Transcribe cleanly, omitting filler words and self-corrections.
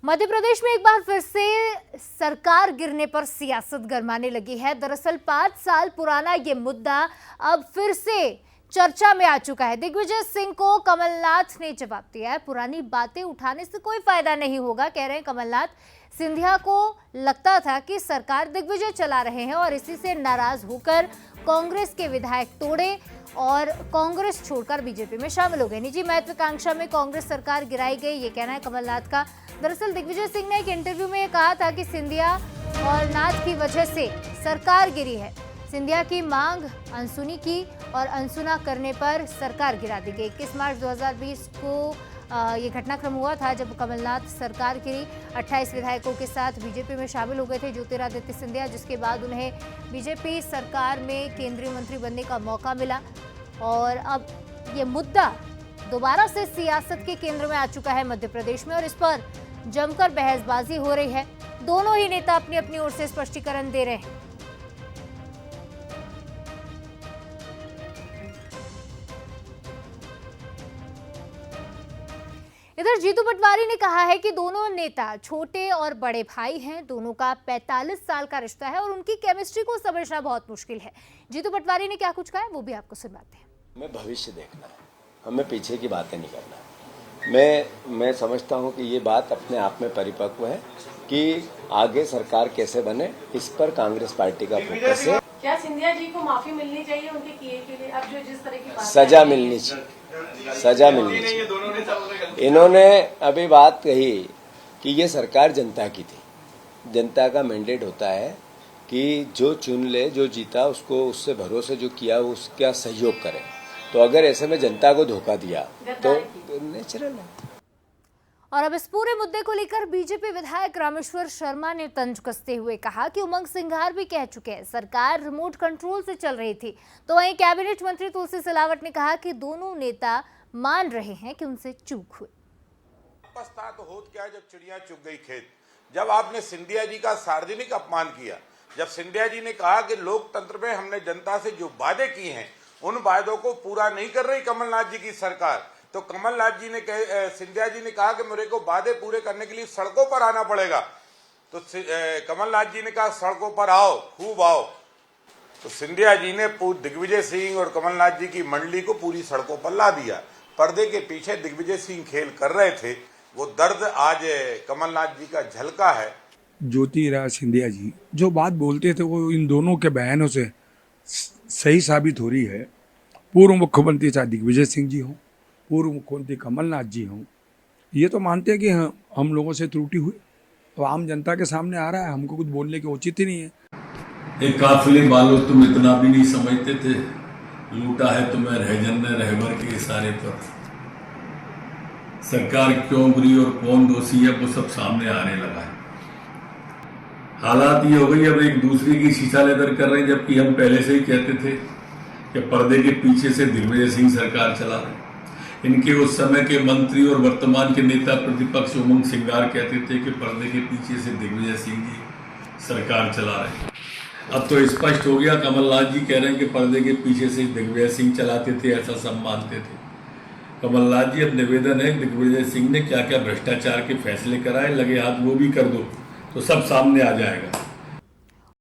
मध्य प्रदेश में एक बार फिर से सरकार गिरने पर सियासत गरमाने लगी है। दरअसल 5 साल पुराना ये मुद्दा अब फिर से चर्चा में आ चुका है। दिग्विजय सिंह को कमलनाथ ने जवाब दिया है। पुरानी बातें उठाने से कोई फायदा नहीं होगा, कह रहे हैं कमलनाथ। सिंधिया को लगता था कि सरकार दिग्विजय चला रहे हैं और इसी से नाराज होकर कांग्रेस के विधायक तोड़े और कांग्रेस छोड़कर बीजेपी में शामिल हो गए। निजी महत्वाकांक्षा में कांग्रेस सरकार गिराई गई, ये कहना है कमलनाथ का। दरअसल दिग्विजय सिंह ने एक इंटरव्यू में कहा था कि सिंधिया और नाथ की वजह से सरकार गिरी है। सिंधिया की मांग अनसुनी की और अनसुना करने पर सरकार गिरा दी गई। 21 मार्च 2020 को ये घटनाक्रम हुआ था जब कमलनाथ सरकार गिरी। 28 विधायकों के साथ बीजेपी में शामिल हो गए थे ज्योतिरादित्य सिंधिया, जिसके बाद उन्हें बीजेपी सरकार में केंद्रीय मंत्री बनने का मौका मिला। और अब ये मुद्दा दोबारा से सियासत के केंद्र में आ चुका है मध्य प्रदेश में और इस पर जमकर बहसबाजी हो रही है। दोनों ही नेता अपनी अपनी ओर से स्पष्टीकरण दे रहे हैं। इधर जीतू पटवारी ने कहा है कि दोनों नेता छोटे और बड़े भाई हैं। दोनों का 45 साल का रिश्ता है और उनकी केमिस्ट्री को समझना बहुत मुश्किल है। जीतू पटवारी ने क्या कुछ कहा है वो भी आपको सुनाते हैं। हमें भविष्य देखना है, हमें पीछे की बातें नहीं करना है। मैं समझता हूं कि ये बात अपने आप में परिपक्व है कि आगे सरकार कैसे बने, इस पर कांग्रेस पार्टी का फोकस है। क्या सिंधिया जी को माफी मिलनी चाहिए उनके किए के लिए? अब जो जिस तरह की सजा मिलनी चाहिए, सजा मिलनी चाहिए। इन्होंने अभी बात कही कि ये सरकार जनता की थी। जनता का मैंडेट होता है कि जो चुन ले, जो जीता, उसको उससे भरोसे जो किया वो उसका सहयोग करे। तो अगर ऐसे में जनता को धोखा दिया तो नेचुरल है। और अब इस पूरे मुद्दे को लेकर बीजेपी विधायक रामेश्वर शर्मा ने तंज कसते हुए कहा कि उमंग सिंघार भी कह चुके हैं सरकार रिमोट कंट्रोल से चल रही थी। तो वहीं कैबिनेट मंत्री तुलसी सिलावट ने कहा कि दोनों नेता मान रहे हैं कि उनसे चूक हुई। पछता तो होत क्या जब चिड़िया चुग गई खेत। जब आपने सिंधिया जी का सार्वजनिक अपमान किया, जब सिंधिया जी ने कहा कि लोकतंत्र में हमने जनता से जो वादे किए हैं उन वादों को पूरा नहीं कर रही कमलनाथ जी की सरकार, तो कमलनाथ जी ने सिंधिया जी ने कहा कि मेरे को वादे पूरे करने के लिए सड़कों पर आना पड़ेगा। तो कमलनाथ जी ने कहा सड़कों पर आओ, खूब आओ। तो सिंधिया जी ने दिग्विजय सिंह और कमलनाथ जी की मंडली को पूरी सड़कों पर ला दिया। पर्दे के पीछे दिग्विजय सिंह खेल कर रहे थे, वो दर्द आज कमलनाथ जी का झलका है। ज्योतिरादित्य सिंधिया जी जो बात बोलते थे वो इन दोनों के बयानों से सही साबित हो रही है। पूर्व मुख्यमंत्री चाहे दिग्विजय सिंह जी हों, पूर्व मुख्यमंत्री कमलनाथ जी हों, ये तो मानते हैं कि हम लोगों से त्रुटि हुई। तो आम जनता के सामने आ रहा है, हमको कुछ बोलने की उचित ही नहीं है। एक काफिले वालों तुम इतना भी नहीं समझते थे, लूटा है तुम्हें रहजन ने रहबर के इशारे पर। सरकार क्यों बुरी और कौन दोषी है वो सब सामने आने लगा है। हालात ये हो गई अब एक दूसरे की शीशा लेदर कर रहे हैं, जबकि हम पहले से ही कहते थे कि पर्दे के पीछे से दिग्विजय सिंह सरकार चला रहे। इनके उस समय के मंत्री और वर्तमान के नेता प्रतिपक्ष उमंग सिंघार कहते थे कि पर्दे के पीछे से दिग्विजय सिंह जी सरकार चला रहे। अब तो स्पष्ट हो गया, कमलनाथ जी कह रहे हैं कि पर्दे के पीछे से दिग्विजय सिंह चलाते थे, ऐसा सब मानते थे। कमलनाथ जी अब निवेदन है दिग्विजय सिंह ने क्या क्या भ्रष्टाचार के फैसले कराए, लगे हाथ वो भी कर दो तो सब सामने आ जाएगा।